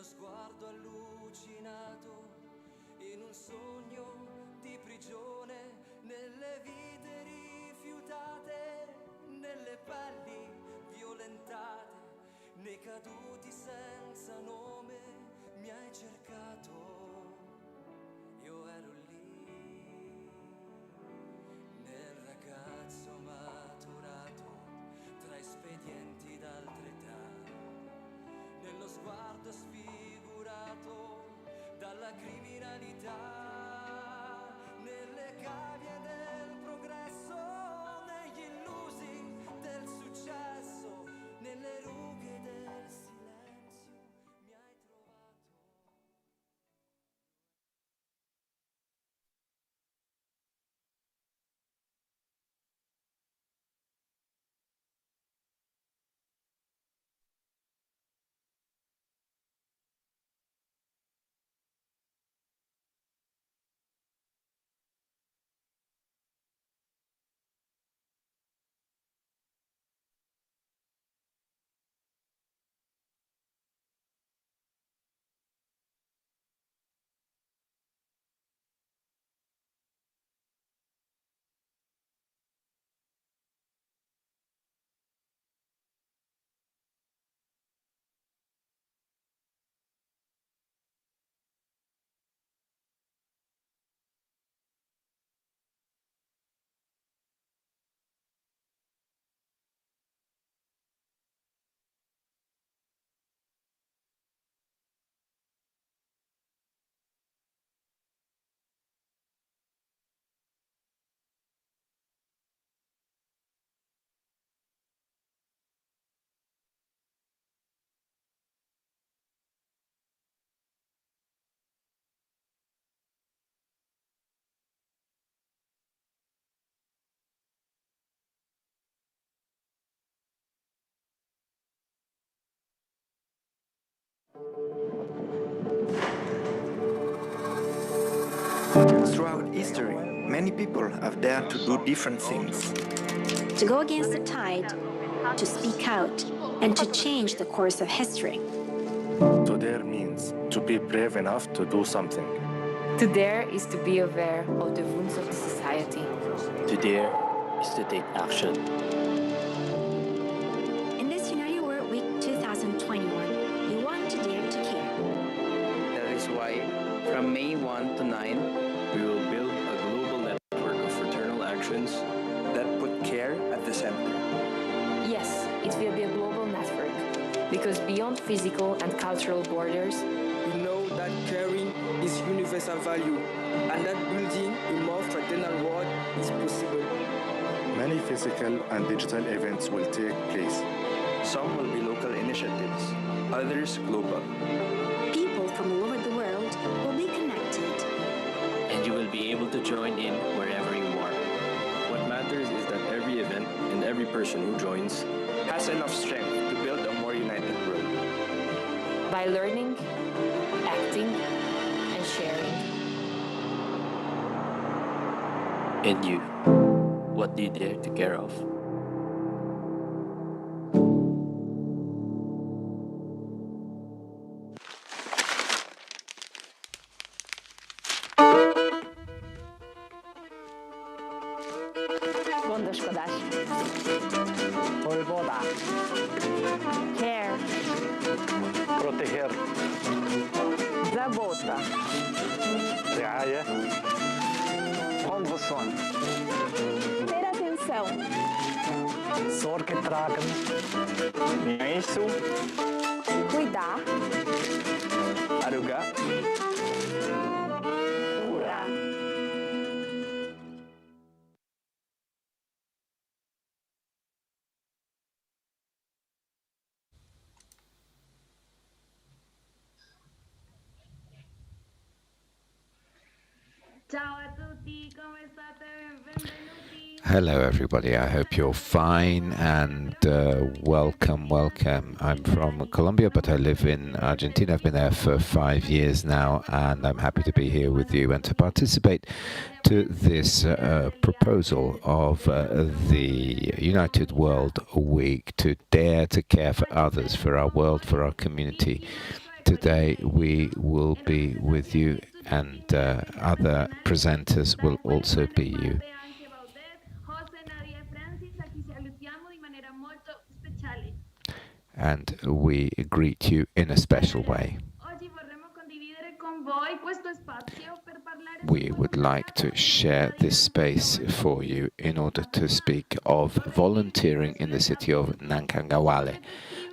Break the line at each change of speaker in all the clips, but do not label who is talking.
nello sguardo allucinato, in un sogno di prigione, nelle vite rifiutate, nelle pelli violentate, nei caduti senza nome, mi hai cercato, io ero lì, nel ragazzo maturato, tra espedienti d'altre età, nello sguardo sfigurato dalla criminalità, nelle cavie del progresso, negli illusi del successo, nelle rughe del silenzio, mi hai trovato.
Throughout history, many people have dared to do different things.
To go against the tide, to speak out, and to change the course of history.
To dare means to be brave enough to do something.
To dare is to be aware of the wounds of the society.
To dare is to take action.
In this United World Week 2021, we want to dare to care.
That is why, from May 1 to 9,
We will build a global network of fraternal actions
that put care at the center.
Yes, it will be a global network, because beyond physical and cultural borders,
we know that caring is universal value and that building a more fraternal world is possible.
Many physical and digital events will take place.
Some will be local initiatives, others global.
People from all over the world will be connected.
and you will be able to join in wherever you are. What matters is that every event and every person who joins
has enough strength to build a more united world.
by learning, acting, and sharing.
And you, what do you dare to care of?
Gondoskodás.
Polvóda.
Care.
Proteger.
Забота.
رعاية. Condução.
Ter atenção.
Sorge tragen. Isso.
Cuidar.
Arugar.
Curar.
Hello everybody, I hope you're fine and welcome. I'm from Colombia, but I live in Argentina. I've been there for 5 years now, and I'm happy to be here with you and to participate to this proposal of the United World Week to dare to care for others, for our world, for our community, today we will be with you, and other presenters will also be you. And we greet you in a special way. We would like to share this space for you in order to speak of volunteering in the city of Nankangawale.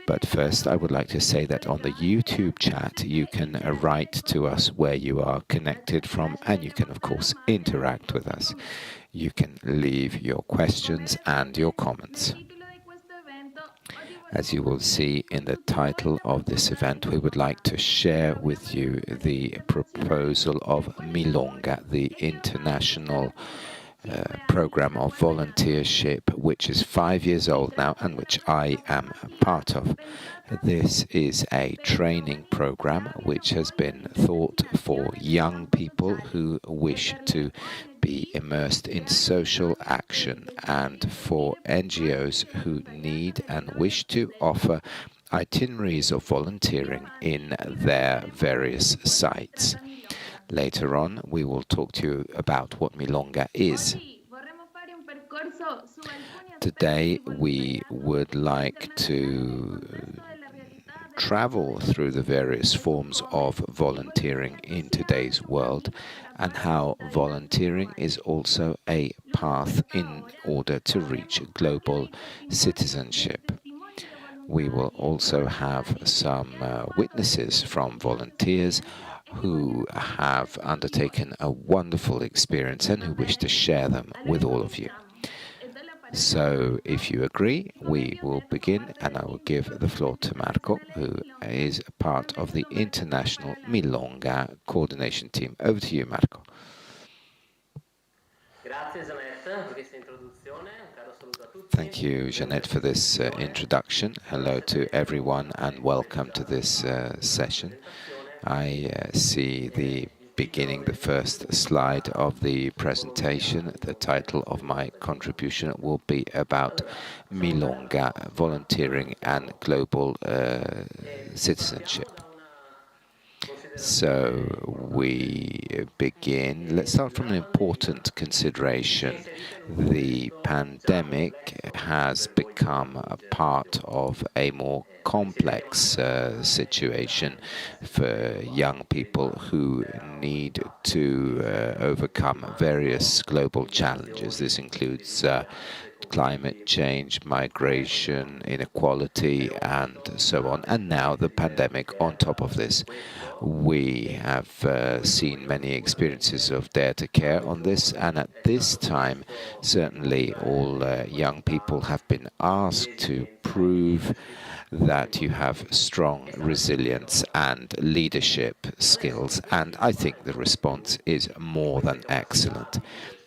But first, I would like to say that on the YouTube chat, you can write to us where you are connected from, and you can, of course, interact with us. You can leave your questions and your comments. As you will see in the title of this event, we would like to share with you the proposal of milONGa, the international program of volunteership, which is 5 years old now and which I am a part of. This is a training program which has been thought for young people who wish to be immersed in social action and for NGOs who need and wish to offer itineraries of volunteering in their various sites. Later on, we will talk to you about what milONGa is. Today, we would like to travel through the various forms of volunteering in today's world and how volunteering is also a path in order to reach global citizenship. We will also have some witnesses from volunteers who have undertaken a wonderful experience and who wish to share them with all of you. So, if you agree, we will begin, and I will give the floor to Marco, who is part of the international milONGa coordination team. Over to you, Marco. Thank you, Jeanette, for this introduction. Hello to everyone, and welcome to this session. I see the first slide of the presentation. The title of my contribution will be about milONGa, volunteering and global citizenship. So we begin. Let's start from an important consideration. The pandemic has become a part of a more complex situation for young people who need to overcome various global challenges. This includes climate change, migration, inequality, and so on. And now the pandemic on top of this. We have seen many experiences of DaretoCare on this, and at this time, certainly all young people have been asked to prove that you have strong resilience and leadership skills, and I think the response is more than excellent.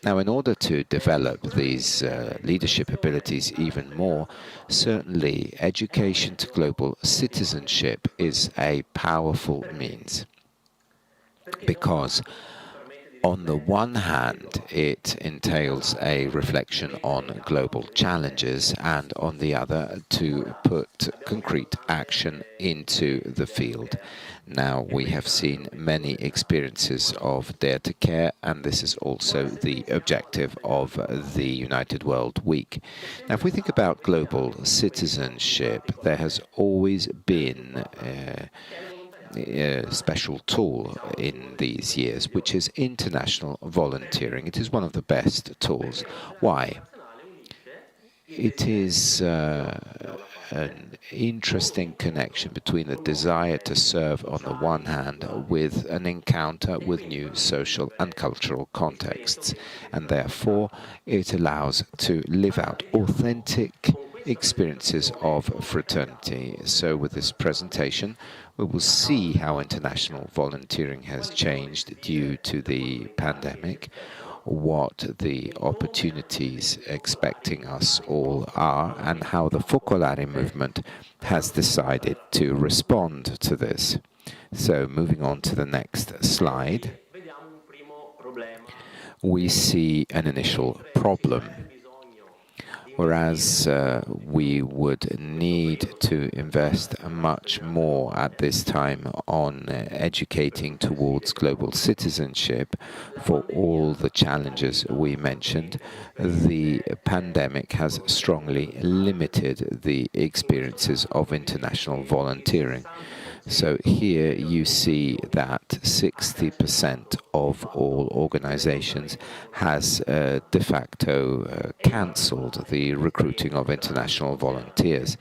Now, in order to develop these leadership abilities even more, certainly education to global citizenship is a powerful means. Because on the one hand, it entails a reflection on global challenges, and on the other, to put concrete action into the field. Now, we have seen many experiences of DaretoCare, and this is also the objective of the United World Week. Now, if we think about global citizenship, there has always been a special tool in these years, which is international volunteering. It is one of the best tools. Why? It is an interesting connection between the desire to serve on the one hand with an encounter with new social and cultural contexts, and therefore it allows to live out authentic experiences of fraternity. So with this presentation, we will see how international volunteering has changed due to the pandemic, what the opportunities expecting us all are, and how the Focolare movement has decided to respond to this. So moving on to the next slide, we see an initial problem. whereas we would need to invest much more at this time on educating towards global citizenship for all the challenges we mentioned. The pandemic has strongly limited the experiences of international volunteering. So here you see that 60% of all organizations has de facto cancelled the recruiting of international volunteers,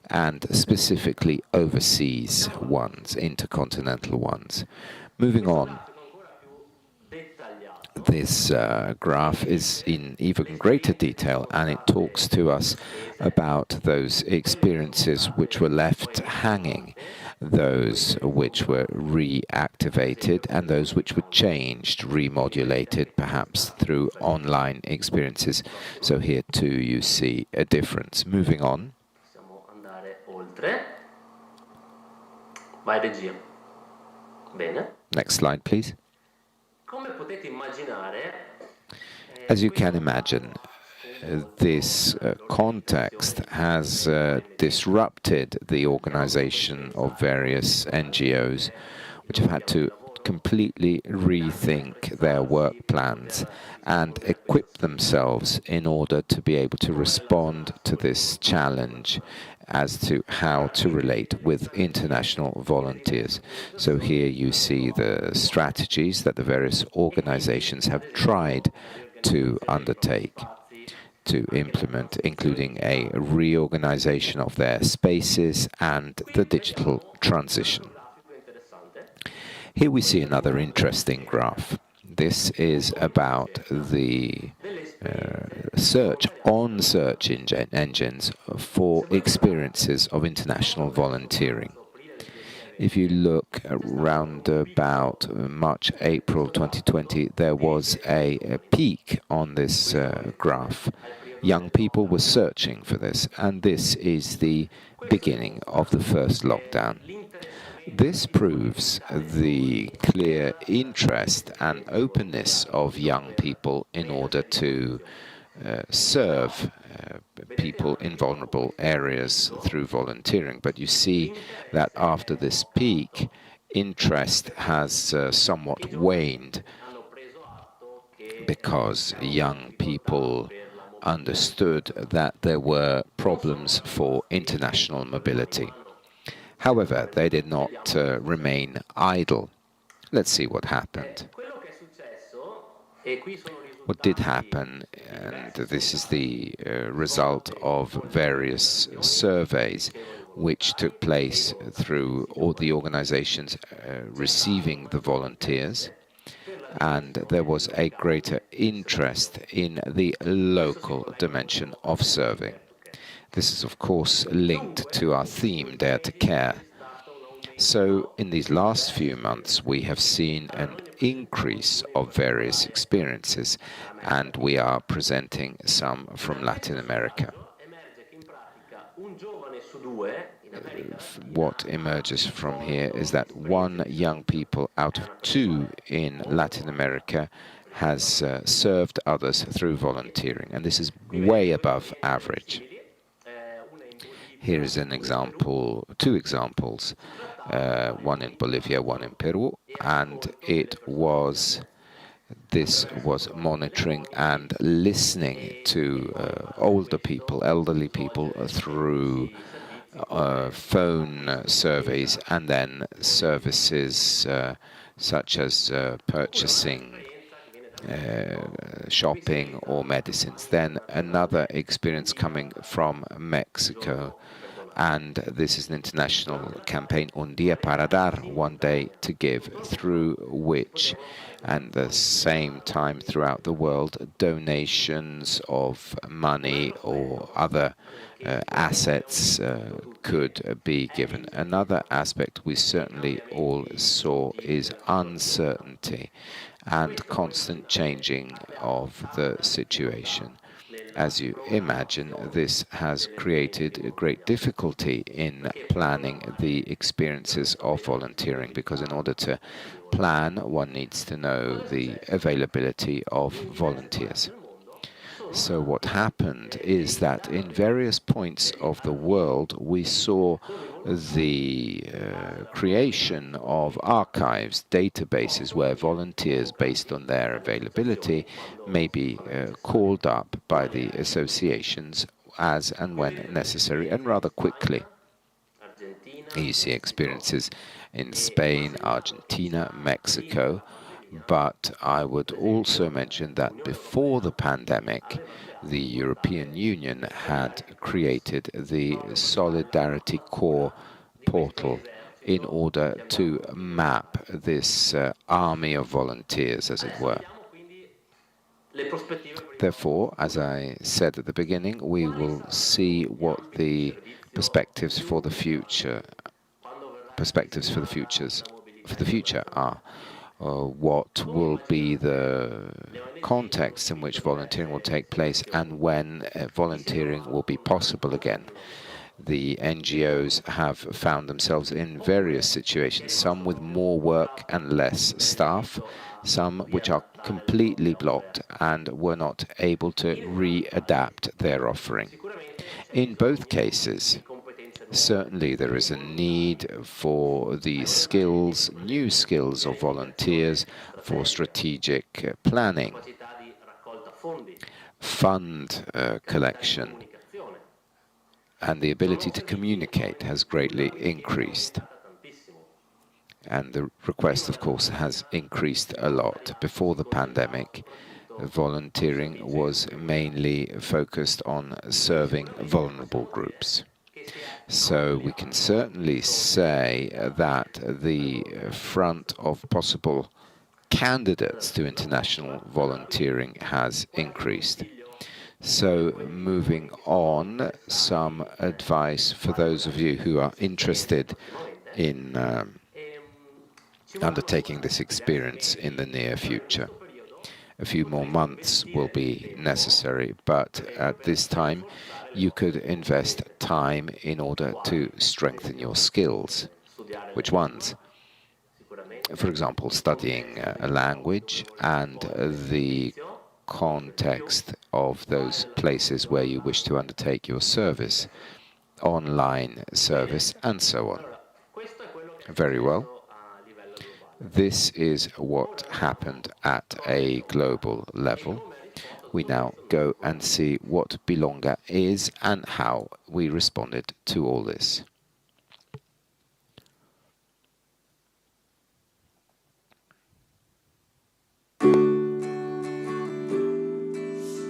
and specifically overseas ones, intercontinental ones. Moving on. This graph is in even greater detail, and it talks to us about those experiences which were left hanging, those which were reactivated, and those which were changed, remodulated, perhaps through online experiences. So here too you see a difference. Moving on. Next slide, please. As you can imagine, this context has disrupted the organization of various NGOs, which have had to completely rethink their work plans and equip themselves in order to be able to respond to this challenge as to how to relate with international volunteers. So here you see the strategies that the various organizations have tried to undertake, to implement, including a reorganization of their spaces and the digital transition. Here we see another interesting graph. This is about the search engines for experiences of international volunteering. If you look around about March, April 2020, there was a peak on this graph. Young people were searching for this, and this is the beginning of the first lockdown. This proves the clear interest and openness of young people in order to serve people in vulnerable areas through volunteering. But you see that after this peak, interest has somewhat waned because young people understood that there were problems for international mobility. However, they did not remain idle. Let's see what happened. What did happen, and this is the result of various surveys which took place through all the organizations receiving the volunteers, and there was a greater interest in the local dimension of serving. This is, of course, linked to our theme, DaretoCare. So, in these last few months, we have seen an increase of various experiences, and we are presenting some from Latin America. What emerges from here is that 1 young people out of 2 in Latin America has served others through volunteering, and this is way above average. Here is an example, 2 examples, one in Bolivia, one in Peru, and this was monitoring and listening to older people, elderly people through phone surveys, and then services such as purchasing, shopping or medicines. Then another experience coming from Mexico, and this is an international campaign, Un Día para Dar, one day to give, through which, at the same time throughout the world, donations of money or other assets could be given. Another aspect we certainly all saw is uncertainty and constant changing of the situation. As you imagine, this has created a great difficulty in planning the experiences of volunteering, because in order to plan, one needs to know the availability of volunteers. So what happened is that in various points of the world, we saw the creation of archives, databases, where volunteers, based on their availability, may be called up by the associations as and when necessary, and rather quickly. You see experiences in Spain, Argentina, Mexico, but I would also mention that before the pandemic, the European Union had created the DaretoCare portal in order to map this army of volunteers, as it were. Therefore, as I said at the beginning, we will see what the perspectives for the future are. What will be the context in which volunteering will take place and when volunteering will be possible again. The NGOs have found themselves in various situations, some with more work and less staff, some which are completely blocked and were not able to readapt their offering. In both cases, certainly there is a need for the skills, new skills of volunteers for strategic planning, fund collection, and the ability to communicate has greatly increased. And the request, of course, has increased a lot. Before the pandemic, volunteering was mainly focused on serving vulnerable groups. So we can certainly say that the front of possible candidates to international volunteering has increased. So moving on, some advice for those of you who are interested in undertaking this experience in the near future. A few more months will be necessary, but at this time you could invest time in order to strengthen your skills. Which ones? For example, studying a language and the context of those places where you wish to undertake your service, online service, and so on. Very well. This is what happened at a global level. We now go and see what milONGa is and how we responded to all this.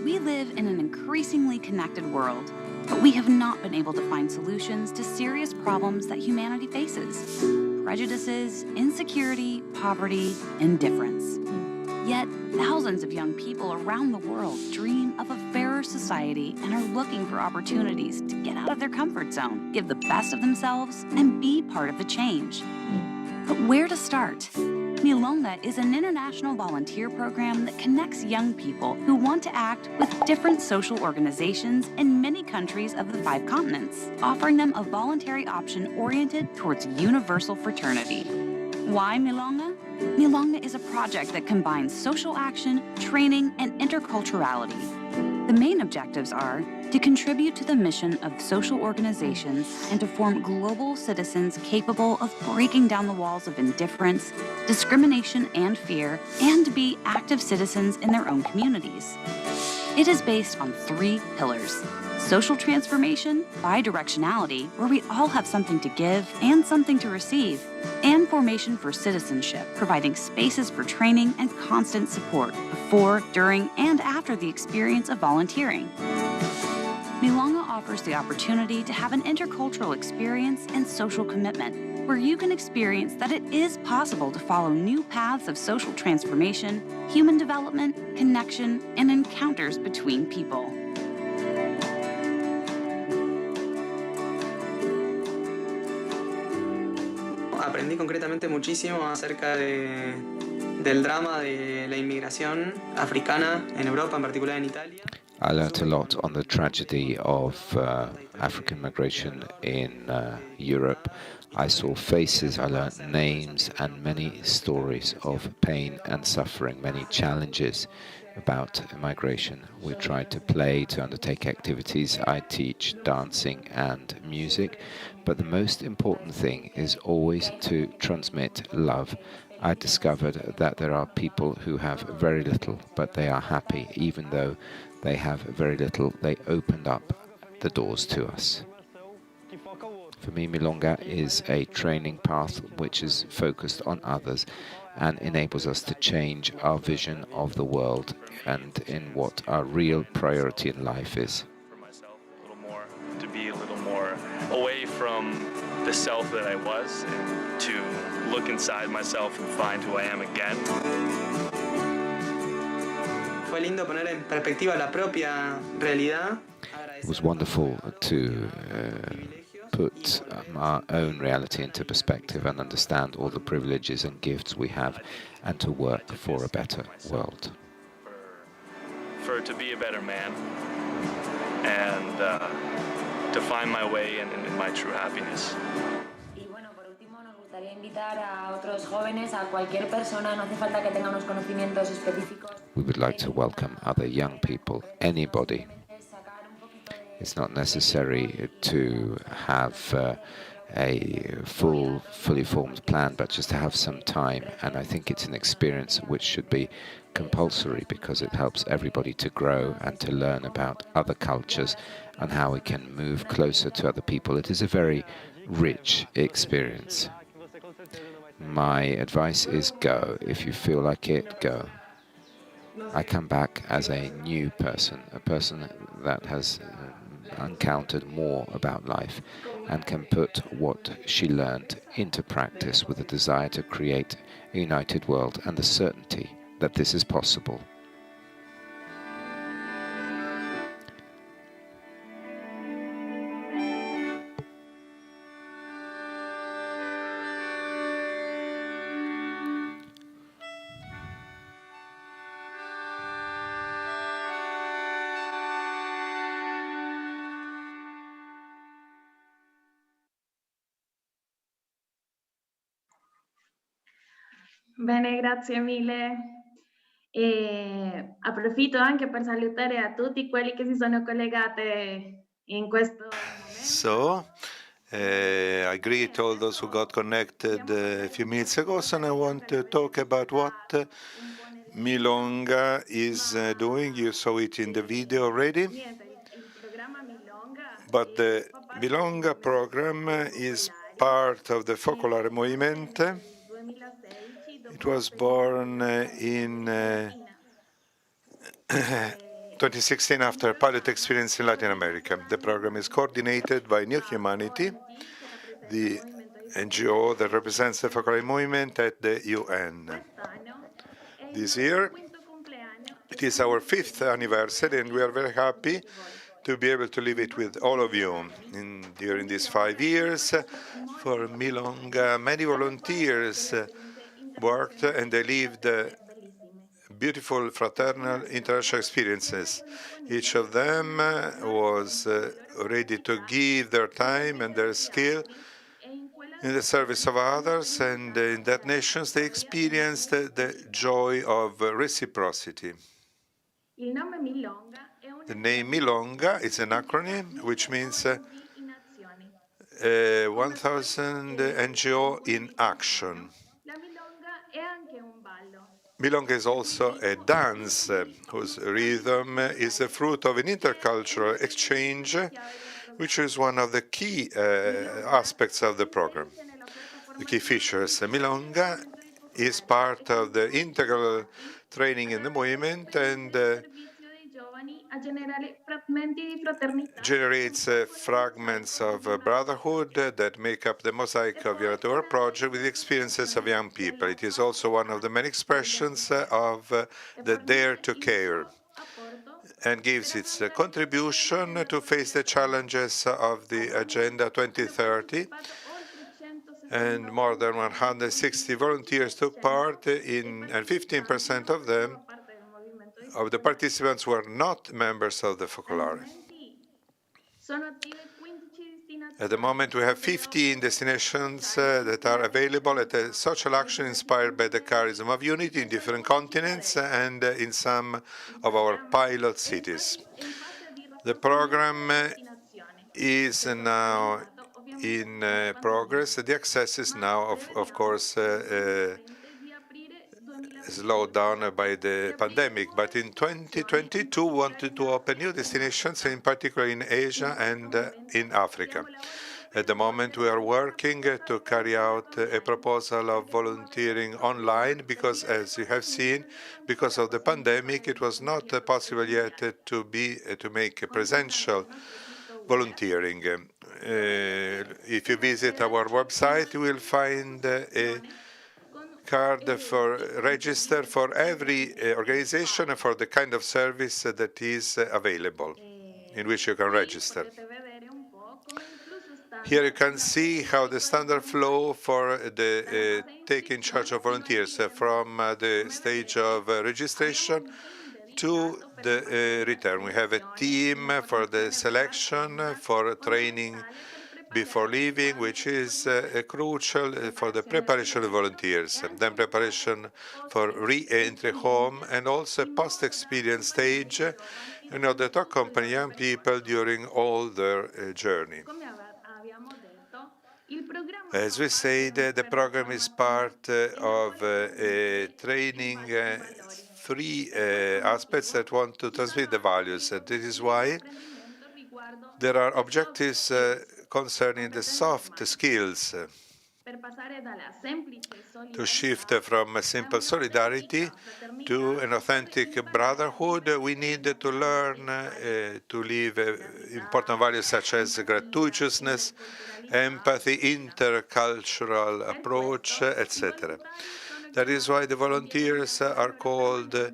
We live in an increasingly connected world, but we have not been able to find solutions to serious problems that humanity faces: prejudices, insecurity, poverty, indifference. Yet, thousands of young people around the world dream of a fairer society and are looking for opportunities to get out of their comfort zone, give the best of themselves, and be part of the change. But where to start? milONGa is an international volunteer program that connects young people who want to act with different social organizations in many countries of the 5 continents, offering them a voluntary option oriented towards universal fraternity. Why milONGa? milONGa is a project that combines social action, training, and interculturality. The main objectives are to contribute to the mission of social organizations and to form global citizens capable of breaking down the walls of indifference, discrimination, and fear, and to be active citizens in their own communities. It is based on 3 pillars: social transformation, bidirectionality, where we all have something to give and something to receive, and formation for citizenship, providing spaces for training and constant support before, during, and after the experience of volunteering. milONGa offers the opportunity to have an intercultural experience and social commitment, where you can experience that it is possible to follow new paths of social transformation, human development, connection, and encounters between people.
Aprendí concretamente muchísimo acerca del drama de la inmigración africana en Europa, en particular en Italia.
I learnt a lot on the tragedy of African migration in Europe. I saw faces, I learnt names and many stories of pain and suffering, many challenges about migration. We tried to play, to undertake activities. I teach dancing and music, but the most important thing is always to transmit love. I discovered that there are people who have very little, but they are happy. Even though they have very little, they opened up the doors to us. For me, milONGa is a training path which is focused on others and enables us to change our vision of the world and in what our real priority in life is.
For myself a little more, to be a little more away from the self that I was, and to look inside myself and find who I am again.
Fue lindo poner en perspectiva la propia realidad.
It was wonderful to put our own reality into perspective and understand all the privileges and gifts we have, and to work for a better world.
For to be a better man, and to find my way in my true happiness.
We would like to welcome other young people, anybody. It's not necessary to have a fully formed plan, but just to have some time. And I think it's an experience which should be compulsory, because it helps everybody to grow and to learn about other cultures and how we can move closer to other people. It is a very rich experience. My advice is go. If you feel like it, go. I come back as a new person, a person that has encountered more about life and can put what she learned into practice with a desire to create a united world and the certainty that this is possible.
Bene, grazie mille. Approfitto anche per salutare a tutti quelli che si sono collegate in questo momento.
So, I greet all those who got connected a few minutes ago, and I want to talk about what milONGa is doing. You saw it in the video already. But the milONGa program is part of the Focolare Movimento. It was born in 2016 after a pilot experience in Latin America. The program is coordinated by New Humanity, the NGO that represents the Focolare Movement at the UN. This year, it is our 5th anniversary, and we are very happy to be able to live it with all of you. During these 5 years, for milONGa, many volunteers worked, and they lived beautiful fraternal international experiences. Each of them was ready to give their time and their skill in the service of others, and in that nations they experienced the joy of reciprocity. The name milONGa is an acronym which means 1,000 NGO in action. milONGa is also a dance whose rhythm is the fruit of an intercultural exchange, which is one of the key aspects of the program, the key features. milONGa is part of the integral training in the movement and generates fragments of brotherhood that make up the mosaic of your project with the experiences of young people. It is also one of the many expressions of the DaretoCare, and gives its contribution to face the challenges of the Agenda 2030. And more than 160 volunteers took part in, and 15% of them of the participants were not members of the Focolare. At the moment, we have 15 destinations that are available at a social action inspired by the charism of unity in different continents and in some of our pilot cities. The program is now in progress. The access is now, of course, slowed down by the pandemic, but in 2022 we wanted to open new destinations, in particular in Asia and in Africa. At the moment, we are working to carry out a proposal of volunteering online because, as you have seen, because of the pandemic, it was not possible yet to make a presential volunteering. If you visit our website, you will find a card for register for every organization and for the kind of service that is available, in which you can register. Here you can see how the standard flow for the taking charge of volunteers from the stage of registration to the return. We have a team for the selection, for training before leaving, which is crucial for the preparation of volunteers, then preparation for re-entry home, and also a post-experience stage in order to accompany young people during all their journey. As we said, the program is part of a training three aspects that want to transmit the values. And this is why there are objectives concerning the soft skills to shift from a simple solidarity to an authentic brotherhood. We need to learn to live important values such as gratuitousness, empathy, intercultural approach, etc. That is why the volunteers are called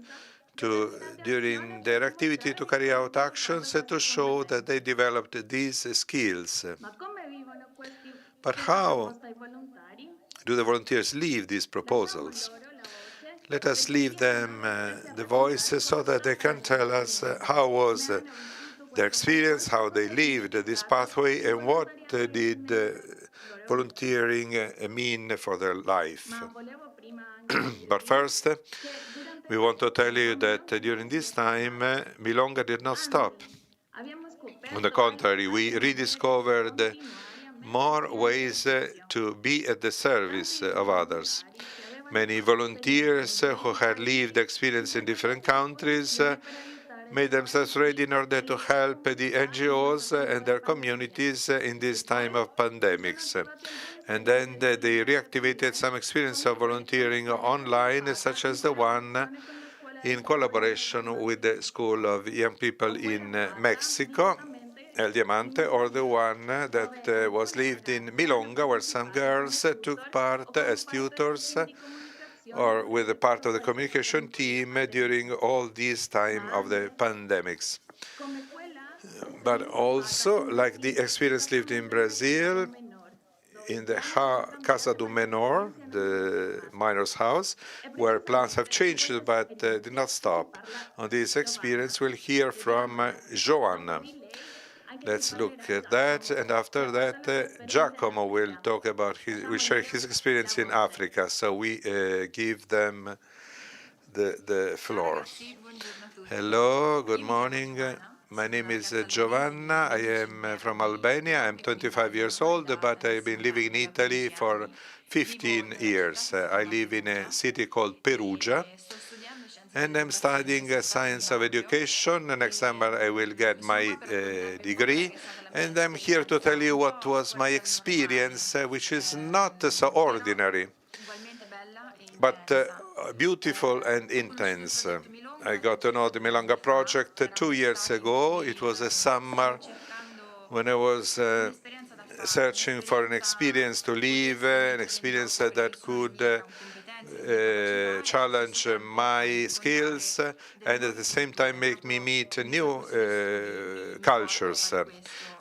during their activity to carry out actions to show that they developed these skills. But how do the volunteers leave these proposals? Let us leave them the voice so that they can tell us how was their experience, how they lived this pathway, and what did volunteering mean for their life. But first, we want to tell you that during this time, milONGa did not stop. On the contrary, we rediscovered more ways to be at the service of others. Many volunteers who had lived experience in different countries made themselves ready in order to help the NGOs and their communities in this time of pandemics. And then they reactivated some experience of volunteering online, such as the one in collaboration with the School of Young People in Mexico, El Diamante, or the one that was lived in milONGa, where some girls took part as tutors or with a part of the communication team during all this time of the pandemics. But also, like the experience lived in Brazil, in the Casa do Menor, the minor's house, where plans have changed but did not stop. On this experience, we'll hear from Joanna. Let's look at that, and after that, Giacomo will talk about will share his experience in Africa. So we give them the floor. Hello, good morning. My name is Giovanna. I am from Albania. I'm 25 years old, but I've been living in Italy for 15 years. I live in a city called Perugia, and I'm studying science of education. Next summer I will get my degree, and I'm here to tell you what was my experience, which is not so ordinary, but beautiful and intense. I got to know the milONGa project 2 years ago. It was a summer when I was searching for an experience to live, an experience that could challenge my skills and at the same time make me meet new cultures.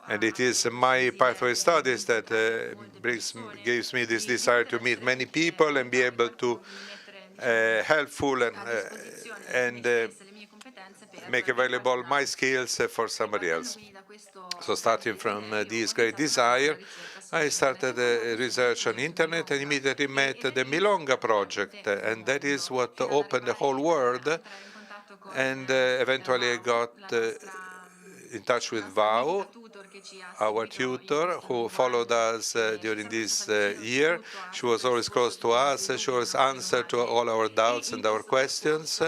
And it is my pathway studies that gives me this desire to meet many people and be able to helpful and make available my skills for somebody else. So starting from this great desire, I started research on internet and immediately met the milONGa project, and that is what opened the whole world. And eventually I got in touch with Vao, our tutor, who followed us during this year. She was always close to us. She was answer to all our doubts and our questions.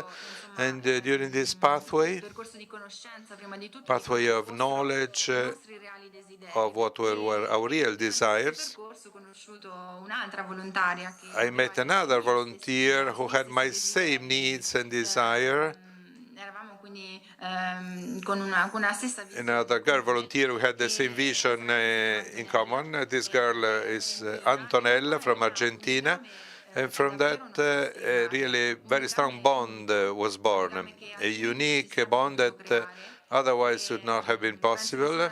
And during this pathway of knowledge of what were our real desires, I met another volunteer who had my same needs and desire. Another girl volunteer who had the same vision in common. This girl is Antonella from Argentina. And from that, a really very strong bond was born, a unique bond that otherwise would not have been possible.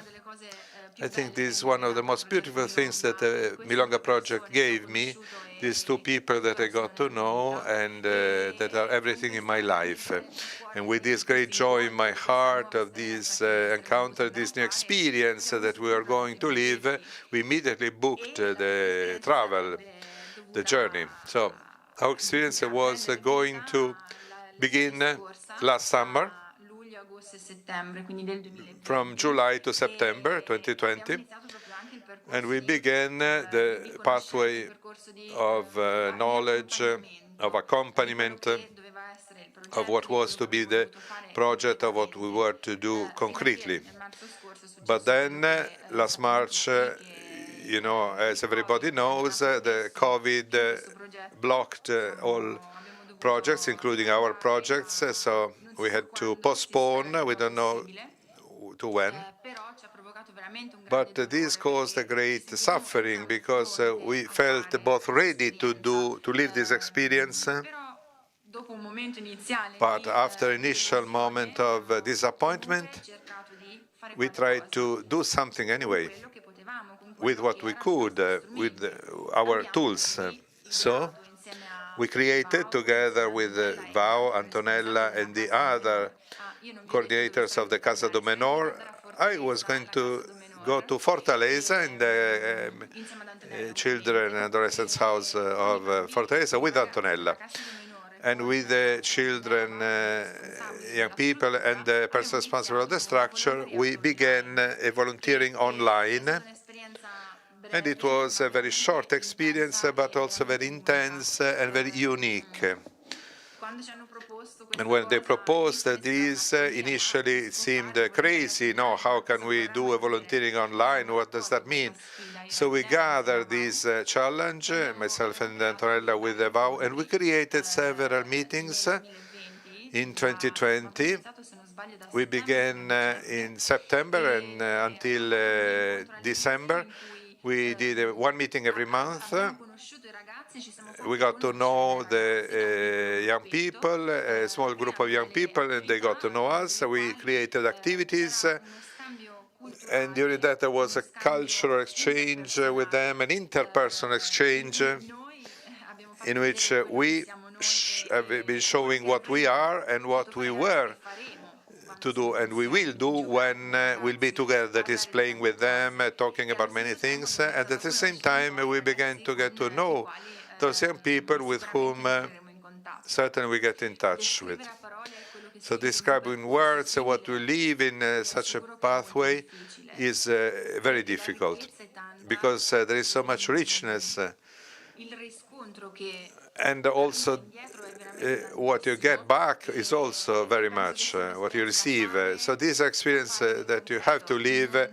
I think this is one of the most beautiful things that the milONGa project gave me, these two people that I got to know and that are everything in my life. And with this great joy in my heart of this encounter, this new experience that we are going to live, we immediately booked the travel, the journey. So our experience was going to begin last summer, from July to September 2020, and we began the pathway of knowledge, of accompaniment, of what was to be the project of what we were to do concretely. But then, last March, you know, as everybody knows, the COVID blocked all projects, including our projects, so we had to postpone. We don't know to when. But this caused a great suffering because we felt both ready to live this experience. But after initial moment of disappointment, we tried to do something anyway, with what we could, with our tools. So we created, together with Vao, Antonella, and the other coordinators of the Casa do Menor, I was going to go to Fortaleza, in the children and adolescents house of Fortaleza, with Antonella. And with the children, young people, and the person responsible of the structure, we began volunteering online. And it was a very short experience, but also very intense and very unique. And when they proposed this, initially it seemed crazy. No, how can we do a volunteering online? What does that mean? So we gathered this challenge, myself and Antonella with the Vao, and we created several meetings in 2020. We began in September and until December. We did one meeting every month. We got to know the young people, a small group of young people, and they got to know us. We created activities, and during that there was a cultural exchange with them, an interpersonal exchange in which we have been showing what we are and what we were to do, and we will do when we'll be together, that is playing with them, talking about many things. And at the same time, we began to get to know those young people with whom certainly we get in touch with. So describing words what we live in such a pathway is very difficult, because there is so much richness. And also what you get back is also very much what you receive. So this experience that you have to live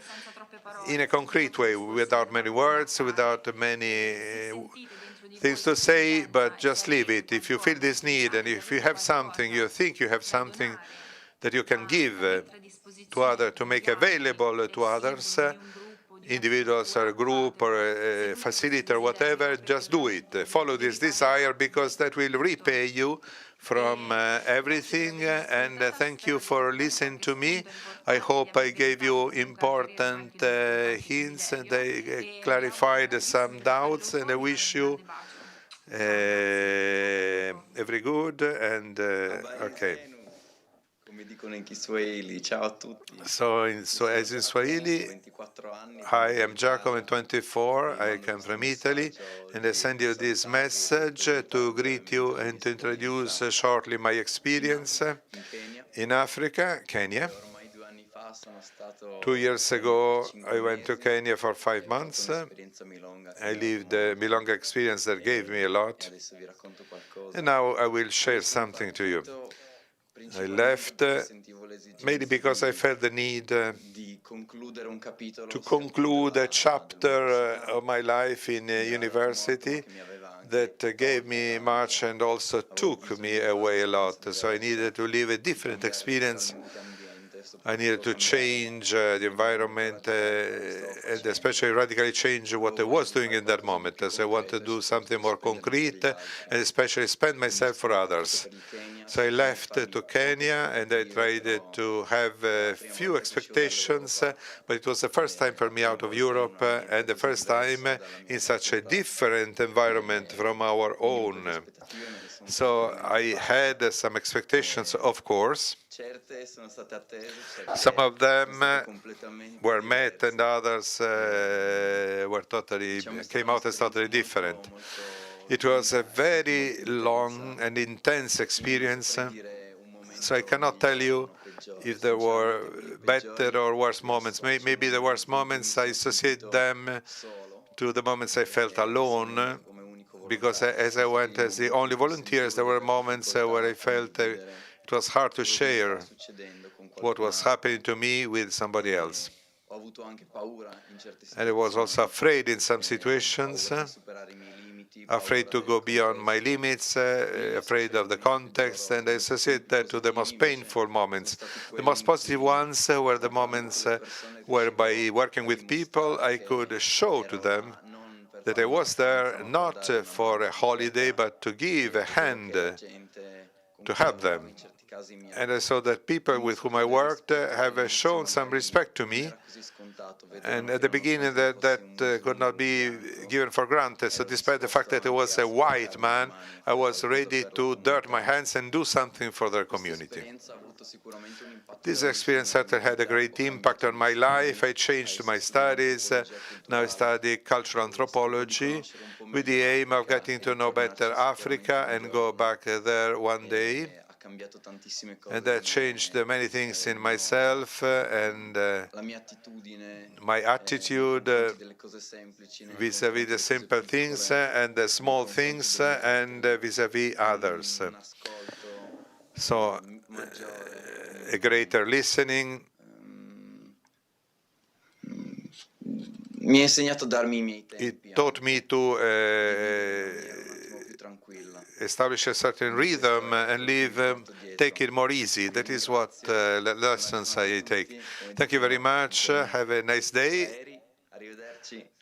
in a concrete way, without many words, without many things to say, but just live it. If you feel this need, and if you have something, you think you have something that you can give to others, to make available to others, individuals or a group or a facility or whatever, just do it. Follow this desire, because that will repay you from everything. And thank you for listening to me. I hope I gave you important hints and I clarified some doubts, and I wish you every good and okay. As in Swahili, I am Giacomo, 24. I come from Italy, and I send you this message to greet you and to introduce shortly my experience in Africa, Kenya. 2 years ago, I went to Kenya for 5 months. I lived the milONGa experience that gave me a lot. And now I will share something to you. I left mainly because I felt the need to conclude a chapter of my life in university that gave me much and also took me away a lot. So I needed to live a different experience. I needed to change the environment and especially radically change what I was doing in that moment. So I want to do something more concrete and especially spend myself for others. So I left to Kenya and I tried to have few expectations, but it was the first time for me out of Europe and the first time in such a different environment from our own. So I had some expectations, of course. Some of them were met and others came out as totally different. It was a very long and intense experience. So I cannot tell you if there were better or worse moments. Maybe the worst moments, I associate them to the moments I felt alone, because as I went as the only volunteers, there were moments where I felt it was hard to share what was happening to me with somebody else. And I was also afraid in some situations, afraid to go beyond my limits, afraid of the context, and I associate that to the most painful moments. The most positive ones were the moments where by working with people, I could show to them that I was there not for a holiday, but to give a hand, to help them. And I saw that people with whom I worked have shown some respect to me. And at the beginning, that could not be given for granted. So despite the fact that I was a white man, I was ready to dirt my hands and do something for their community. This experience certainly had a great impact on my life. I changed my studies. Now I study cultural anthropology with the aim of getting to know better Africa and go back there one day. And that changed many things in myself and my attitude vis-à-vis the simple things and the small things and vis-à-vis others. So a greater listening. It taught me to establish a certain rhythm and take it more easy. That is what lessons I take. Thank you very much. Have a nice day.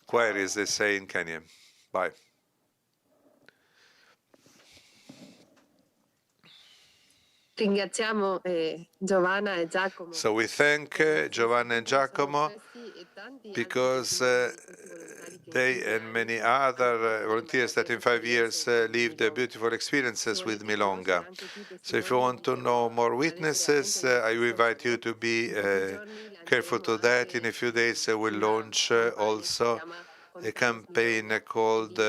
Query, as they say in Kenya. Bye. So we thank Giovanna and Giacomo because they and many other volunteers that in 5 years lived beautiful experiences with milONGa. So if you want to know more witnesses, I invite you to be careful to that. In a few days, we'll launch also a campaign called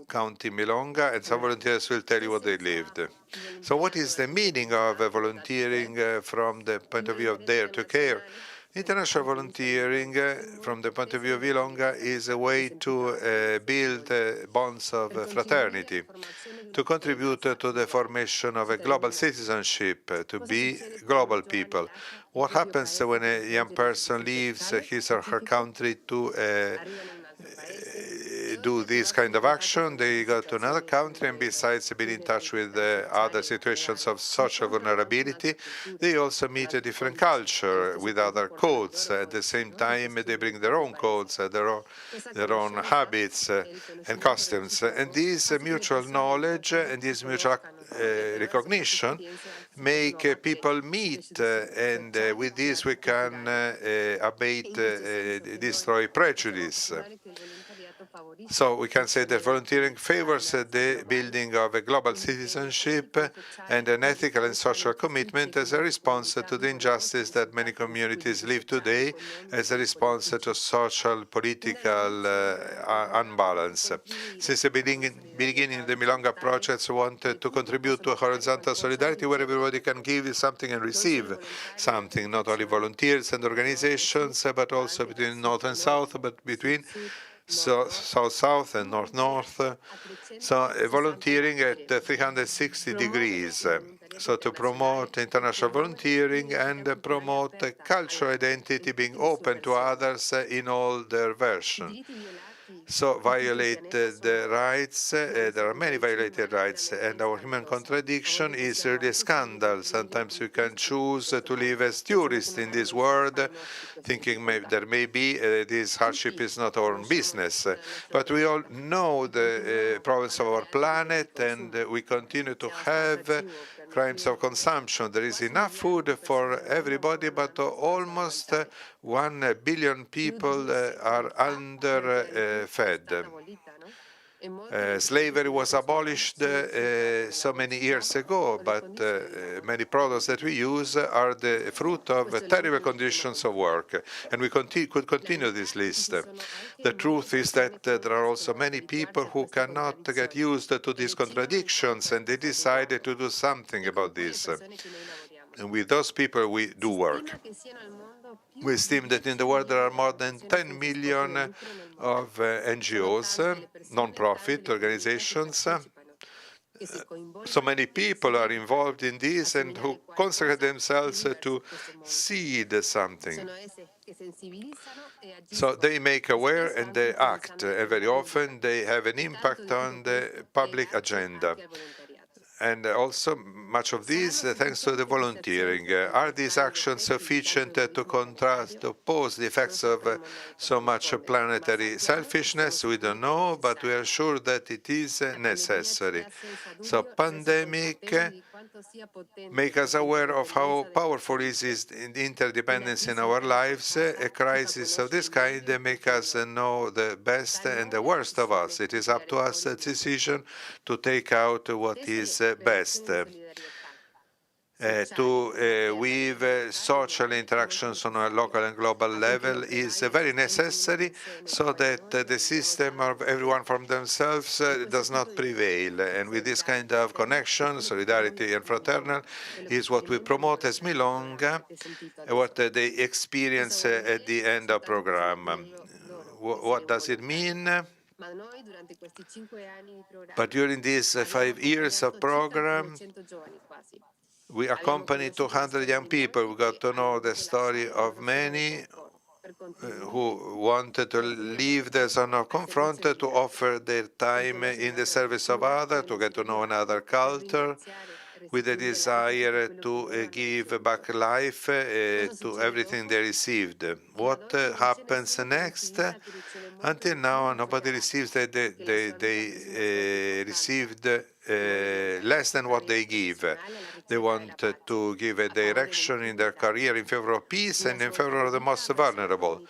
County milONGa, and some volunteers will tell you what they lived. So what is the meaning of volunteering from the point of view of DaretoCare? International volunteering, from the point of view of milONGa, is a way to build bonds of fraternity, to contribute to the formation of a global citizenship, to be global people. What happens when a young person leaves his or her country to do this kind of action? They go to another country, and besides being in touch with other situations of social vulnerability, they also meet a different culture with other codes. At the same time, they bring their own codes, their own habits and customs. And this mutual knowledge and this mutual recognition make people meet, and with this we can abate, destroy prejudice. So we can say that volunteering favors the building of a global citizenship and an ethical and social commitment as a response to the injustice that many communities live today, as a response to social, political unbalance. Since the beginning, the milONGa projects wanted to contribute to a horizontal solidarity where everybody can give something and receive something, not only volunteers and organizations, but also between North and South, but between South-South and North-North. So volunteering at 360 degrees. So to promote international volunteering and promote cultural identity, being open to others in all their versions. So violate the rights, there are many violated rights, and our human contradiction is really a scandal. Sometimes we can choose to live as tourists in this world, thinking there may be this hardship is not our own business. But we all know the problems of our planet, and we continue to have crimes of consumption. There is enough food for everybody, but almost 1 billion people are underfed. Slavery was abolished so many years ago, but many products that we use are the fruit of terrible conditions of work, and we could continue this list. The truth is that there are also many people who cannot get used to these contradictions, and they decided to do something about this. And with those people, we do work. We estimate that in the world there are more than 10 million of NGOs, non-profit organizations. So many people are involved in this and who consecrate themselves to seed something. So they make aware and they act, and very often they have an impact on the public agenda. And also much of this thanks to the volunteering. Are these actions sufficient to contrast, to oppose the effects of so much planetary selfishness? We don't know, but we are sure that it is necessary. So pandemic make us aware of how powerful is the interdependence in our lives. A crisis of this kind make us know the best and the worst of us. It is up to us, a decision, to take out what is best. To weave social interactions on a local and global level is very necessary so that the system of everyone from themselves does not prevail. And with this kind of connection, solidarity and fraternal is what we promote as milONGa, what they experience at the end of program. What does it mean? But during these 5 years of program, we accompanied 200 young people. We got to know the story of many who wanted to leave the zone of confront, to offer their time in the service of others, to get to know another culture, with a desire to give back life to everything they received. What happens next? Until now, nobody receives that they received less than what they give. They want to give a direction in their career in favor of peace and in favor of the most vulnerable.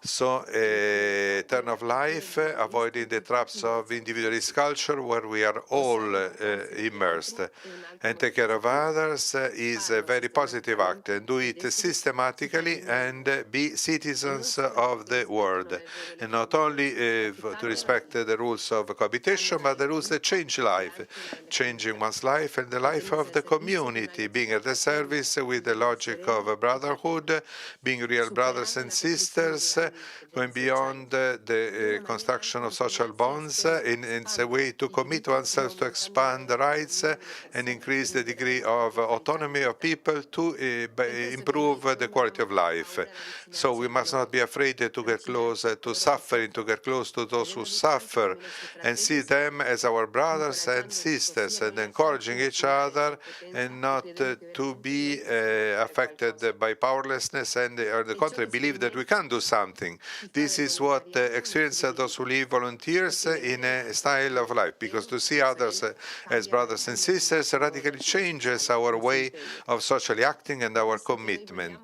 So a turn of life, avoiding the traps of individualist culture where we are all immersed. And take care of others is a very positive act, and do it systematically and be citizens of the world. And not only to respect the rules of cohabitation, but the rules that change life, changing one's life and the life of the community, being at the service with the logic of brotherhood, being real brothers and sisters, going beyond the construction of social bonds. It's a way to commit oneself to expand the rights and increase the degree of autonomy of people to improve the quality of life. So we must not be afraid to get close to suffering, to get close to those who suffer, and see them as our brothers and sisters, and encouraging each other, and not to be affected by powerlessness, and on the contrary, believe that we can do something. something. This is what experience those who live volunteers in a style of life, because to see others as brothers and sisters radically changes our way of socially acting and our commitment.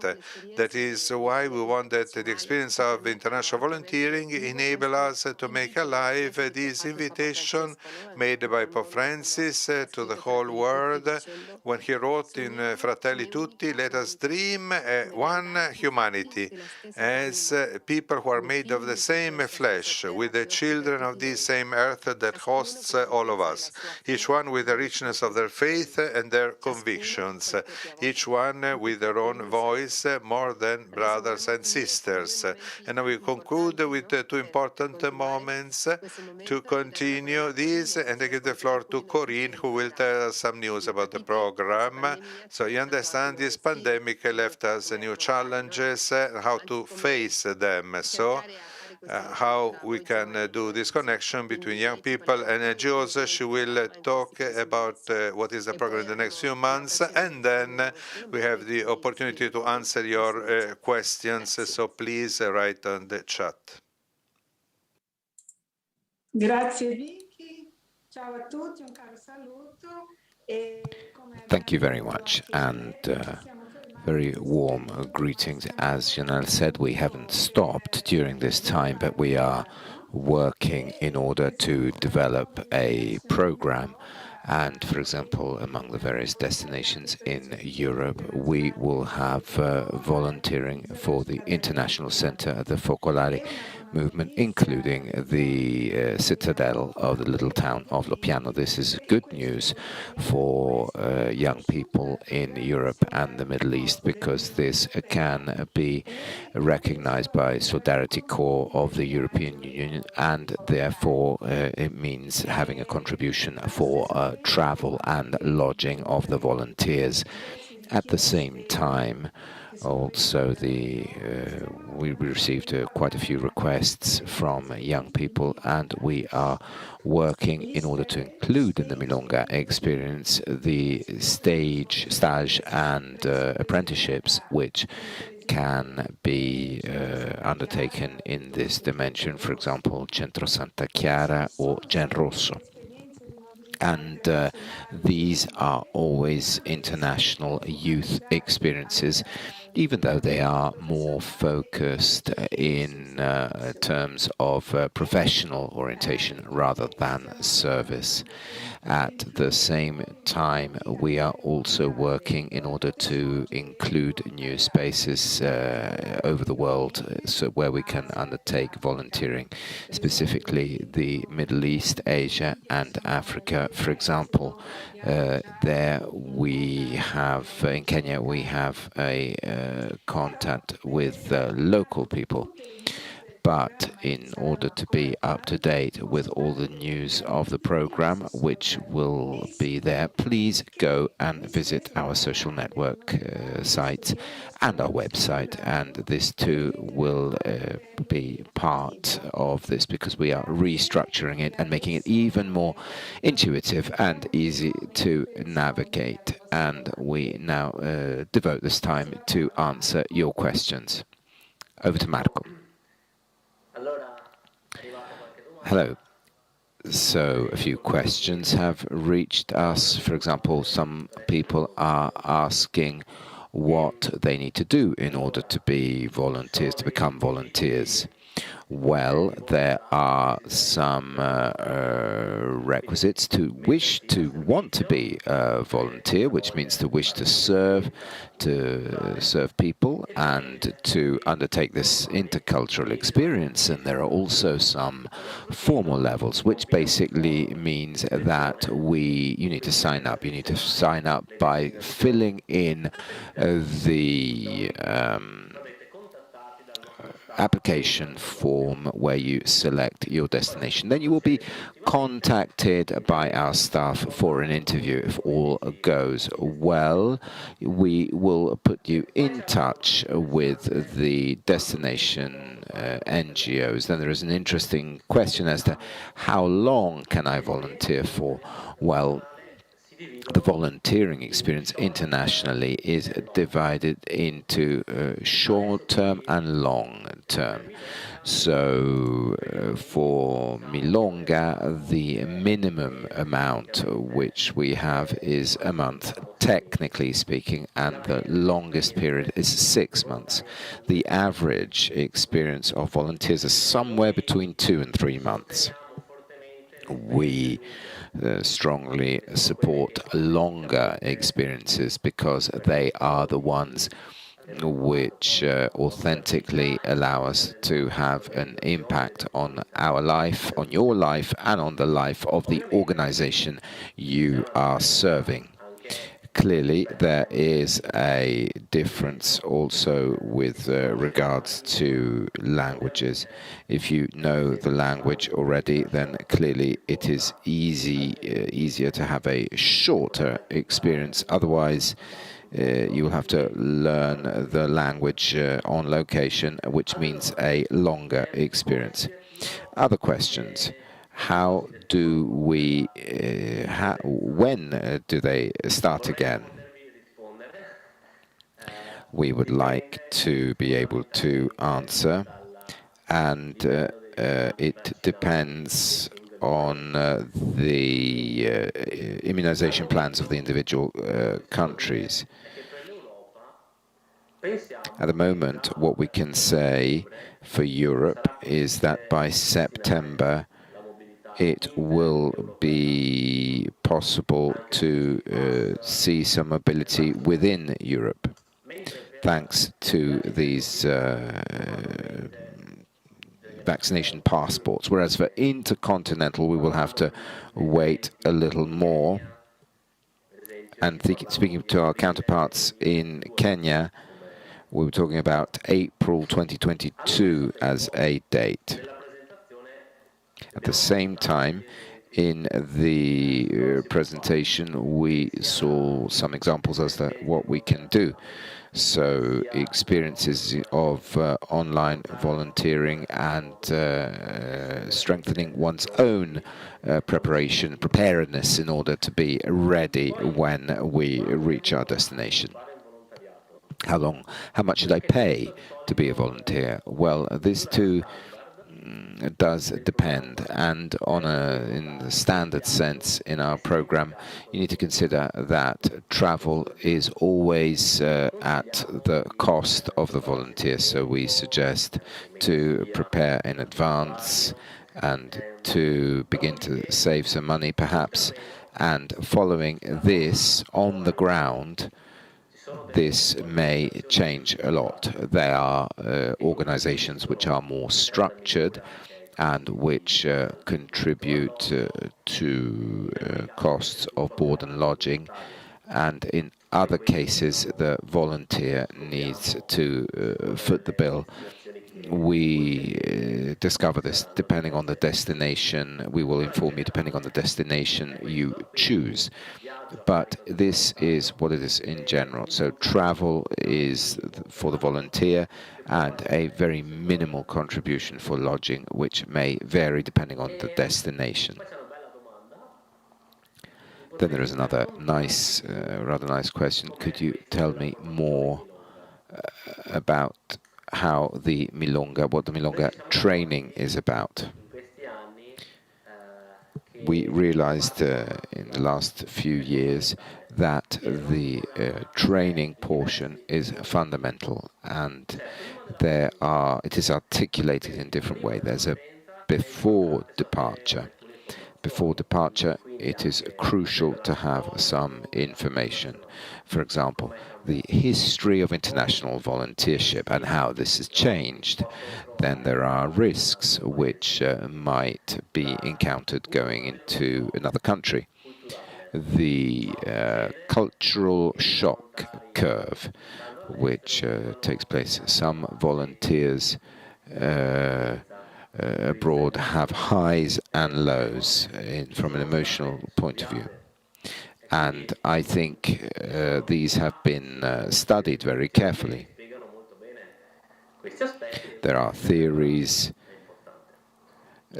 That is why we want that the experience of international volunteering enable us to make alive this invitation made by Pope Francis to the whole world when he wrote in Fratelli Tutti, let us dream one humanity as people who are made of the same flesh, with the children of this same earth that hosts all of us, each one with the richness of their faith and their convictions, each one with their own voice, more than brothers and sisters. And we conclude with two important moments to continue this, and I give the floor to Corinne, who will tell us some news about the program. So you understand this pandemic left us new challenges, how to face them. So how we can do this connection between young people and NGOs. She will talk about what is the program in the next few months, and then we have the opportunity to answer your questions. So please write on the chat.
Grazie Vicky. Ciao a tutti, un caro saluto.
Thank you very much, and very warm greetings. As Janelle said, we haven't stopped during this time, but we are working in order to develop a program. And, for example, among the various destinations in Europe, we will have volunteering for the International Center of the Focolari movement, including the citadel of the little town of Lopiano. This is good news for young people in Europe and the Middle East, because this can be recognized by DaretoCare of the European Union, and therefore it means having a contribution for travel and lodging of the volunteers. At the same time, also, we received quite a few requests from young people, and we are working in order to include in the milONGa experience the stage and apprenticeships, which can be undertaken in this dimension, for example, Centro Santa Chiara or Genrosso. And these are always international youth experiences, even though they are more focused in terms of professional orientation rather than service. At the same time, we are also working in order to include new spaces over the world, so where we can undertake volunteering, specifically the Middle East, Asia, and Africa. For example, there we have, in Kenya, we have a contact with local people. But in order to be up to date with all the news of the program, which will be there, please go and visit our social network sites and our website. And this too will be part of this, because we are restructuring it and making it even more intuitive and easy to navigate. And we now devote this time to answer your questions. Over to Marco. Hello. So a few questions have reached us. For example, some people are asking what they need to do in order to be volunteers, to become volunteers. Well, there are some requisites to want to be a volunteer, which means to wish to serve people and to undertake this intercultural experience. And there are also some formal levels, which basically means that you need to sign up. You need to sign up by filling in the application form where you select your destination. Then you will be contacted by our staff for an interview. If all goes well, we will put you in touch with the destination NGOs. Then there is an interesting question as to how long can I volunteer for? Well, the volunteering experience internationally is divided into short-term and long-term. So for milONGa, the minimum amount which we have is a month, technically speaking, and the longest period is 6 months. The average experience of volunteers is somewhere between 2 and 3 months. We strongly support longer experiences because they are the ones which authentically allow us to have an impact on our life, on your life, and on the life of the organization you are serving. Clearly, there is a difference also with regards to languages. If you know the language already, then clearly it is easier to have a shorter experience. Otherwise, you will have to learn the language on location, which means a longer experience. Other questions? How do we, when do they start again? We would like to be able to answer, and it depends on the immunization plans of the individual countries. At the moment, what we can say for Europe is that by September, it will be possible to see some mobility within Europe, thanks to these vaccination passports. Whereas for intercontinental, we will have to wait a little more. And speaking to our counterparts in Kenya, we were talking about April 2022 as a date. At the same time, in the presentation, we saw some examples as to what we can do. So experiences of online volunteering and strengthening one's own preparedness in order to be ready when we reach our destination. How much should I pay to be a volunteer? Well, this too does depend, and in the standard sense in our program, you need to consider that travel is always at the cost of the volunteer. So we suggest to prepare in advance and to begin to save some money perhaps, and following this on the ground, this may change a lot. There are organizations which are more structured and which contribute to costs of board and lodging. And in other cases, the volunteer needs to foot the bill. We discover this depending on the destination. We will inform you depending on the destination you choose. But this is what it is in general. So travel is for the volunteer and a very minimal contribution for lodging, which may vary depending on the destination. Then there is another nice, rather nice question. Could you tell me more about how the milONGa, what the milONGa training is about? We realized in the last few years that the training portion is fundamental, and it is articulated in different ways. There's a before departure. Before departure, it is crucial to have some information. For example, the history of international volunteership and how this has changed. Then there are risks which might be encountered going into another country. The cultural shock curve, which takes place. Some volunteers abroad have highs and lows from an emotional point of view. And I think these have been studied very carefully. There are theories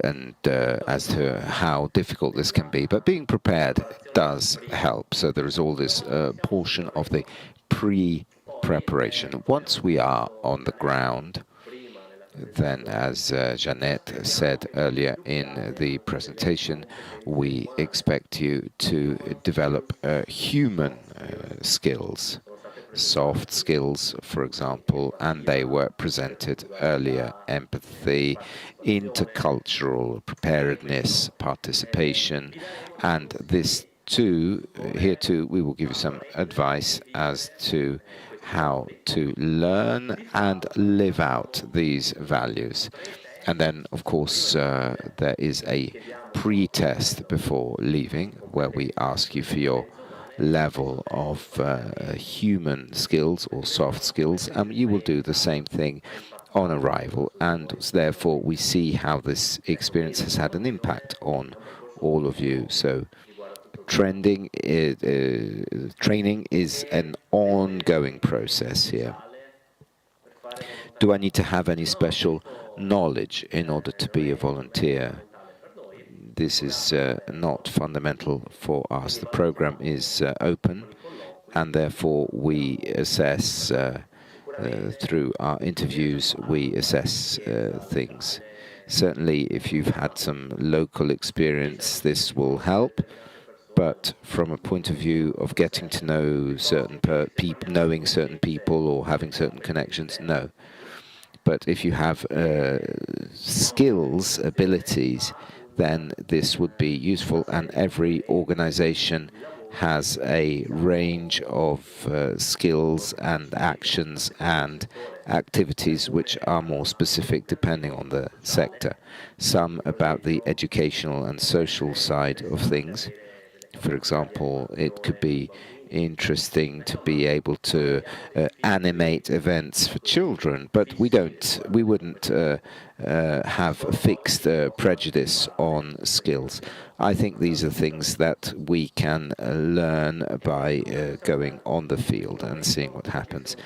and as to how difficult this can be. But being prepared does help. So there is all this portion of the pre-preparation. Once we are on the ground, then, as Jeanette said earlier in the presentation, we expect you to develop human skills, soft skills, for example, and they were presented earlier: empathy, intercultural preparedness, participation, and this too, here too, we will give you some advice as to how to learn and live out these values. And then, of course, there is a pre-test before leaving, where we ask you for your level of human skills or soft skills, and you will do the same thing on arrival. And therefore, we see how this experience has had an impact on all of you. So training is an ongoing process here. Do I need to have any special knowledge in order to be a volunteer? This is not fundamental for us. The program is open, and therefore we assess through our interviews, we assess things. Certainly, if you've had some local experience, this will help. But from a point of view of getting to know certain people, knowing certain people, or having certain connections, no. But if you have skills, abilities, then this would be useful. And every organization has a range of skills and actions and activities which are more specific depending on the sector. Some about the educational and social side of things. For example, it could be interesting to be able to animate events for children, but we wouldn't have a fixed prejudice on skills. I think these are things that we can learn by going on the field and seeing what happens.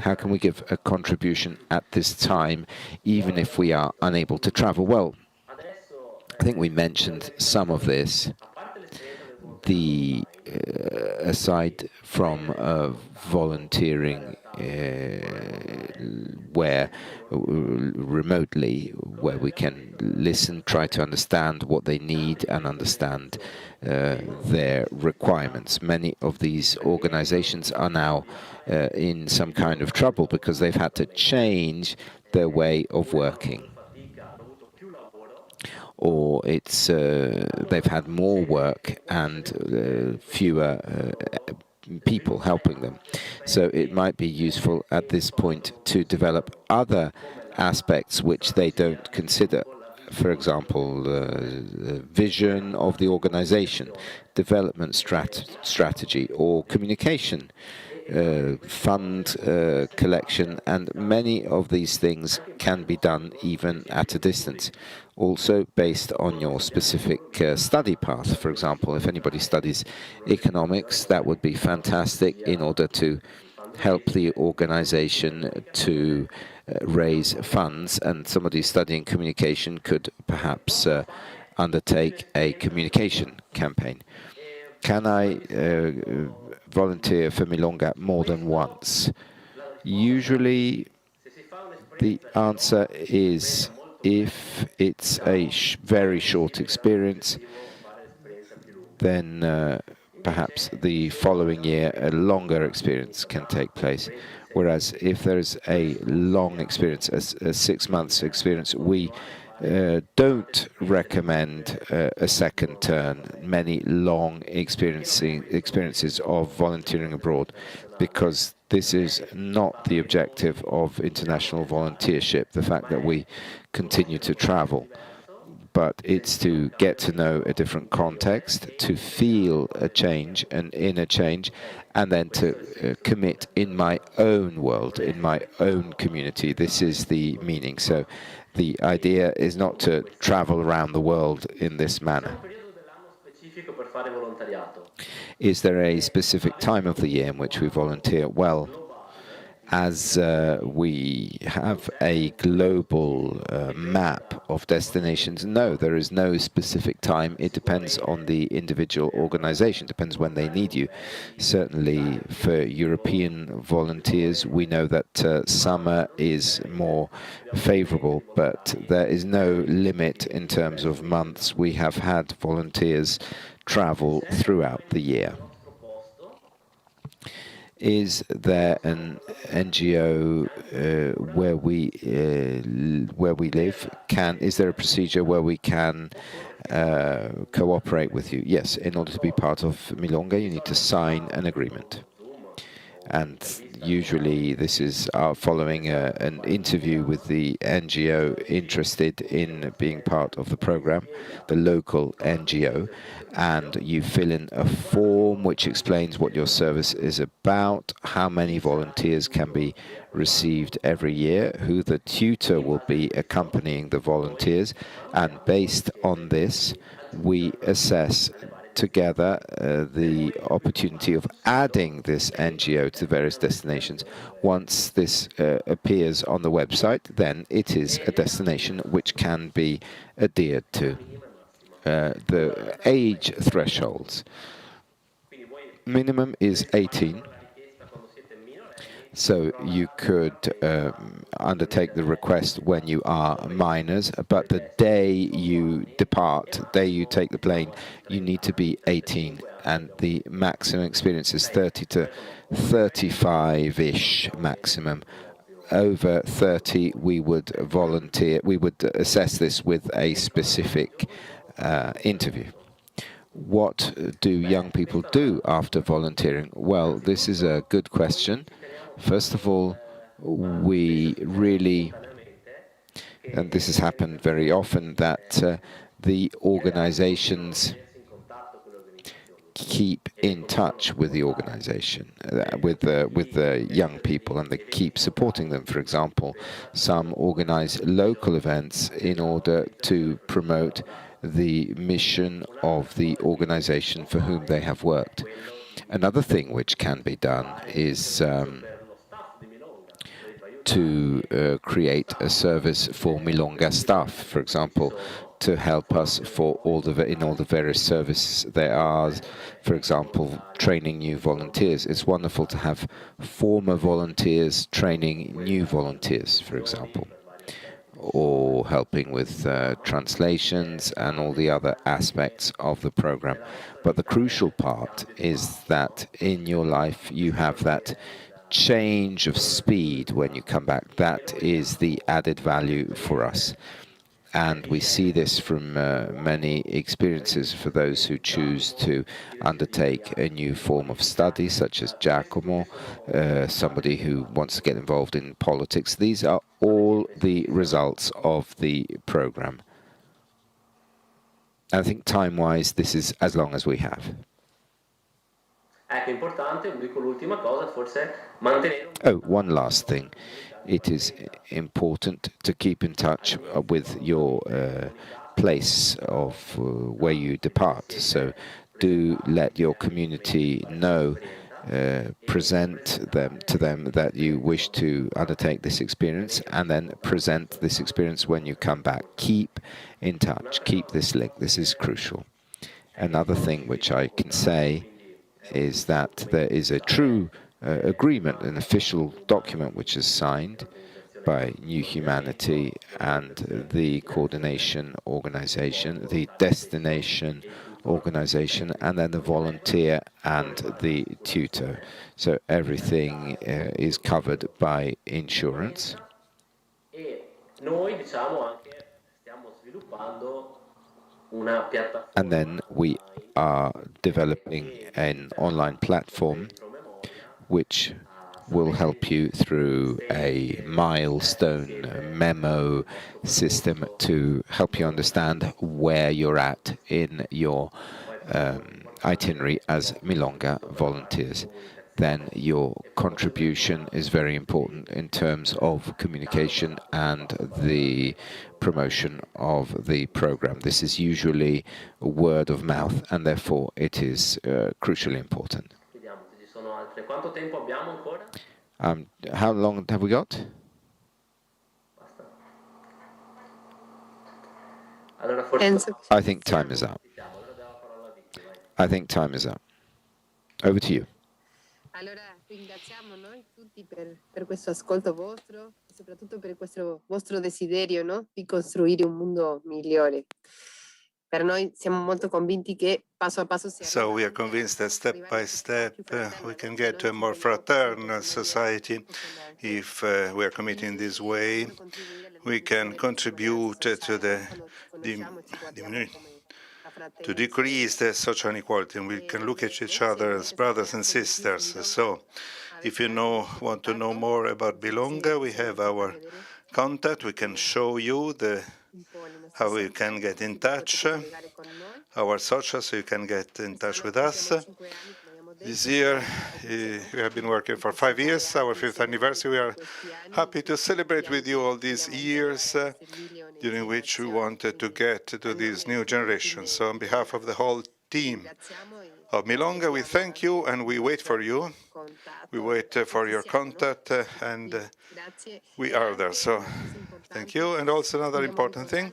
How can we give a contribution at this time, even if we are unable to travel? Well, I think we mentioned some of this. Aside from volunteering where remotely, where we can listen, try to understand what they need and understand their requirements. Many of these organizations are now in some kind of trouble because they've had to change their way of working. Or they've had more work and fewer people helping them. So it might be useful at this point to develop other aspects which they don't consider. For example, the vision of the organization, development strategy, or communication, fund collection, and many of these things can be done even at a distance. Also based on your specific study path. For example, if anybody studies economics, that would be fantastic in order to help the organization to raise funds, and somebody studying communication could perhaps undertake a communication campaign. Can I volunteer for milONGa more than once? Usually the answer is if it's a very short experience, then perhaps the following year a longer experience can take place. Whereas if there's a long experience, a 6 months experience, we don't recommend a second turn, many long experiences of volunteering abroad, because this is not the objective of international volunteership, the fact that we continue to travel. But it's to get to know a different context, to feel a change, an inner change, and then to commit in my own world, in my own community. This is the meaning. So the idea is not to travel around the world in this manner. Is there a specific time of the year in which we volunteer? Well, as we have a global map of destinations, no, there is no specific time. It depends on the individual organization, depends when they need you. Certainly for European volunteers, we know that summer is more favorable, but there is no limit in terms of months. We have had volunteers travel throughout the year. Is there an NGO where we live? Is there a procedure where we can cooperate with you? Yes, in order to be part of milONGa, you need to sign an agreement. And usually this is following an interview with the NGO interested in being part of the program, the local NGO, and you fill in a form which explains what your service is about, how many volunteers can be received every year, who the tutor will be accompanying the volunteers, and based on this, we assess together the opportunity of adding this NGO to various destinations. Once this appears on the website, then it is a destination which can be adhered to. The age thresholds. Minimum is 18. So you could undertake the request when you are minors, but the day you depart, the day you take the plane, you need to be 18, and the maximum experience is 30 to 35-ish maximum. Over 30, we would volunteer. We would assess this with a specific interview. What do young people do after volunteering? Well, this is a good question. First of all, we really, and this has happened very often, that the organizations keep in touch with the organization, with the young people, and they keep supporting them. For example, some organize local events in order to promote the mission of the organization for whom they have worked. Another thing which can be done is to create a service for milONGa staff, for example, to help us for in all the various services there are, for example, training new volunteers. It's wonderful to have former volunteers training new volunteers, for example, or helping with translations and all the other aspects of the program. But the crucial part is that in your life you have that change of speed when you come back. That is the added value for us. And we see this from many experiences for those who choose to undertake a new form of study, such as Giacomo, somebody who wants to get involved in politics. These are all the results of the program. I think time-wise, this is as long as we have. Oh, one last thing. It is important to keep in touch with your place of where you depart. So do let your community know, present to them that you wish to undertake this experience, and then present this experience when you come back. Keep in touch, keep this link. This is crucial. Another thing which I can say is that there is a true agreement, an official document which is signed by New Humanity and the coordination organization, the destination organization, and then the volunteer and the tutor. So everything is covered by insurance. And then we are developing an online platform which will help you through a milestone memo system to help you understand where you're at in your itinerary as milONGa volunteers. Then your contribution is very important in terms of communication and the promotion of the program. This is usually word of mouth, and therefore it is crucially important. How long have we got? I think time is up. I think time is up. Over to you.
Allora ringraziamo noi tutti per questo ascolto vostro e soprattutto per questo vostro desiderio, no? Di costruire un mondo migliore. Per noi siamo molto convinti che passo a passo si
So we are convinced that step by step we can get to a more fraternal society. If we are committing this way, we can contribute to decrease the social inequality, and we can look at each other as brothers and sisters. So if you want to know more about milONGa, we have our contact. We can show you how you can get in touch, our social, so you can get in touch with us. This year, we have been working for 5 years, our 5th anniversary. We are happy to celebrate with you all these years during which we wanted to get to this new generation. So on behalf of the whole team of milONGa, we thank you and we wait for you. We wait for your contact and we are there. So thank you. And also another important thing,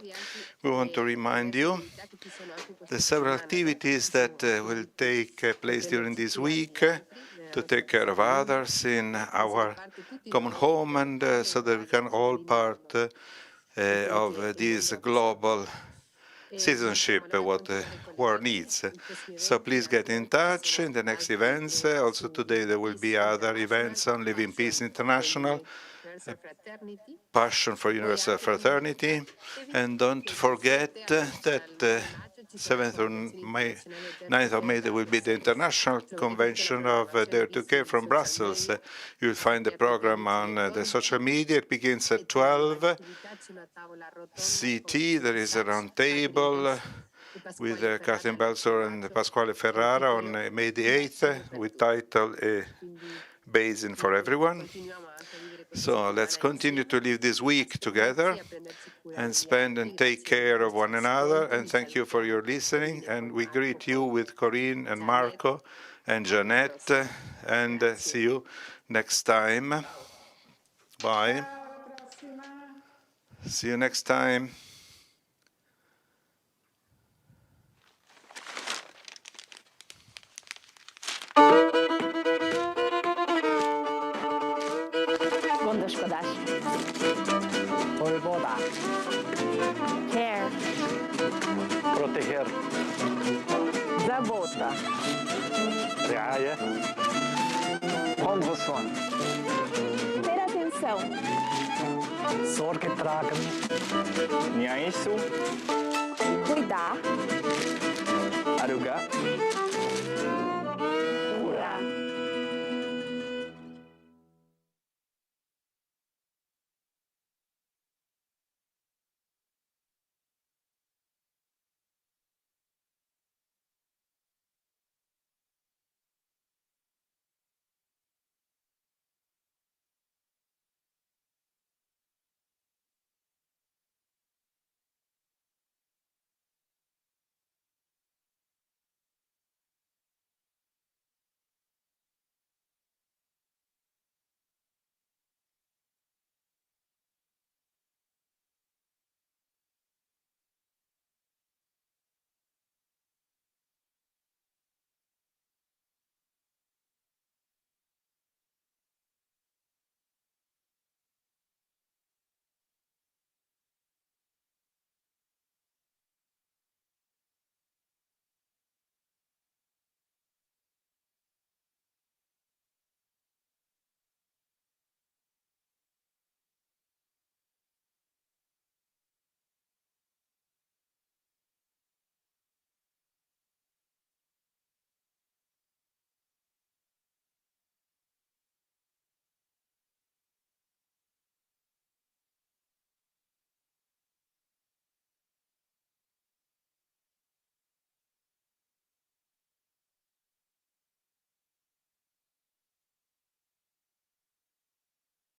we want to remind you the several activities that will take place during this week to take care of others in our common home, and so that we can all part of this global citizenship, what the world needs. So please get in touch in the next events. Also today there will be other events on Living Peace International, Passion for Universal Fraternity, and don't forget that 7th or 9th of May there will be the International Convention of DaretoCare from Brussels. You'll find the program on the social media. It begins at 12 CT. There is a round table with Catherine Balsor and Pasquale Ferrara on May the 8th with title A Basin for Everyone. So let's continue to live this week together and spend and take care of one another. And thank you for your listening. And we greet you with Corinne and Marco and Jeanette. And see you next time. Bye. See you next time.
Gondoskodás.
Olvodás.
Care.
Proteger.
Забота.
رعاية. Condução.
Ter atenção.
Sorge tragen. Niaisu.
Cuidar.
Aruga.